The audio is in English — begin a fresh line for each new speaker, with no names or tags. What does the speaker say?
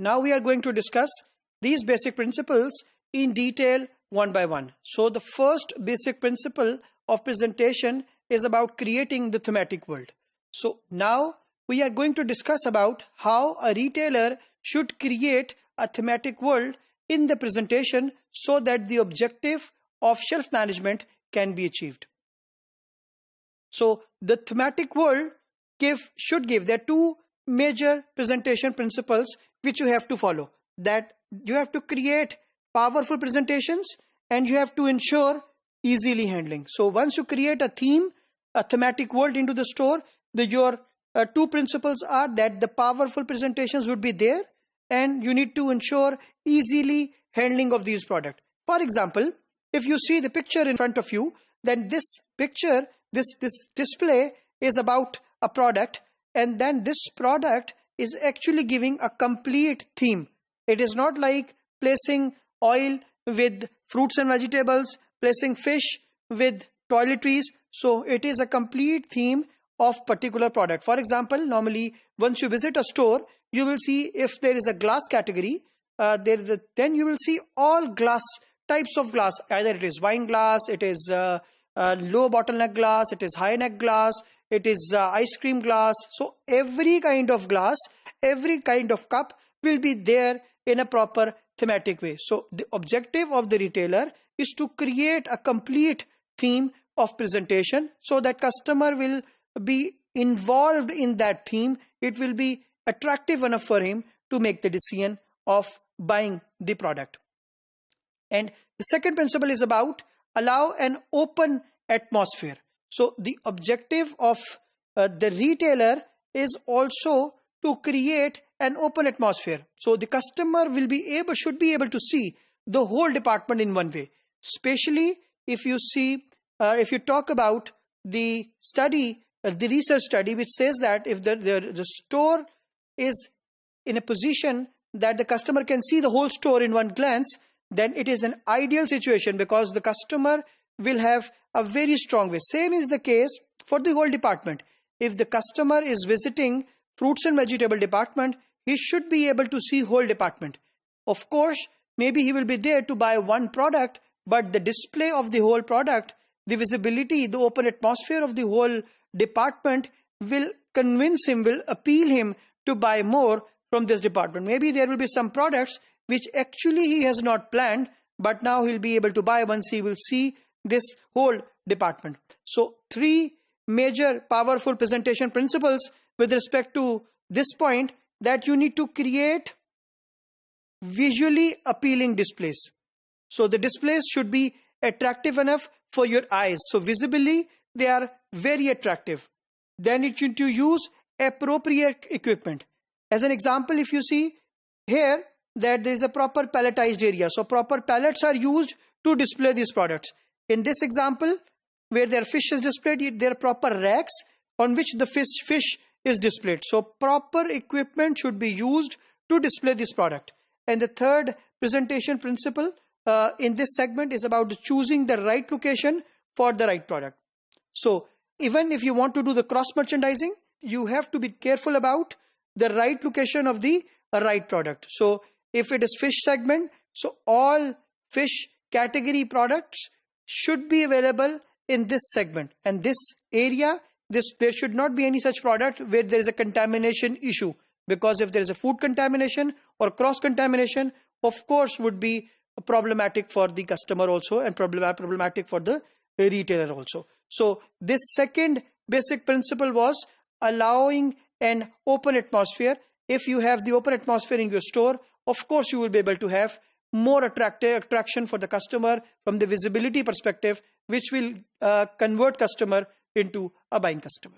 now we are going to discuss these basic principles in detail one by one. So the first basic principle of presentation is about creating the thematic world. So now we are going to discuss about how a retailer should create a thematic world in the presentation so that the objective of shelf management can be achieved. So the thematic world should give, there are two major presentation principles which you have to follow. That you have to create powerful presentations and you have to ensure easily handling. So once you create a theme, a thematic world into the store, your two principles are that the powerful presentations would be there and you need to ensure easily handling of these products. For example, if you see the picture in front of you, then this picture, this display is about a product, and then this product is actually giving a complete theme. It is not like placing oil with fruits and vegetables, placing fish with toiletries. So it is a complete theme of particular product. For example, normally once you visit a store, you will see if there is a glass category, then you will see all glass, types of glass. Either it is wine glass, it is low bottleneck glass, it is high neck glass, it is ice cream glass. So every kind of glass, every kind of cup will be there in a proper thematic way. So the objective of the retailer is to create a complete theme of presentation so that customer will be involved in that theme. It will be attractive enough for him to make the decision of buying the product. And the second principle is about allow an open atmosphere. So the objective of the retailer is also to create an open atmosphere. So the customer should be able to see the whole department in one way. Especially if you see, if you talk about the study, the research study, which says that if the store is in a position that the customer can see the whole store in one glance, then it is an ideal situation because the customer will have a very strong way. Same is the case for the whole department. If the customer is visiting fruits and vegetable department, he should be able to see whole department. Of course, maybe he will be there to buy one product, but the display of the whole product, the visibility, the open atmosphere of the whole department will convince him, will appeal him to buy more from this department. Maybe there will be some products which actually he has not planned, but now he'll be able to buy once he will see this whole department. So three major powerful presentation principles with respect to this point, that you need to create visually appealing displays. So the displays should be attractive enough for your eyes. So visibly they are very attractive. Then you need to use appropriate equipment. As an example, if you see here that there is a proper palletized area. So proper pallets are used to display these products. In this example, where their fish is displayed, there are proper racks on which the fish is displayed. So proper equipment should be used to display this product. And the third presentation principle in this segment is about choosing the right location for the right product. So even if you want to do the cross merchandising, you have to be careful about the right location of the right product. So if it is fish segment, so all fish category products should be available in this segment, and this area, there should not be any such product where there is a contamination issue, because if there is a food contamination or cross contamination, of course would be problematic for the customer also and problematic for the retailer also. So this second basic principle was allowing an open atmosphere. If you have the open atmosphere in your store, of course you will be able to have more attraction for the customer from the visibility perspective, which will convert customer into a buying customer.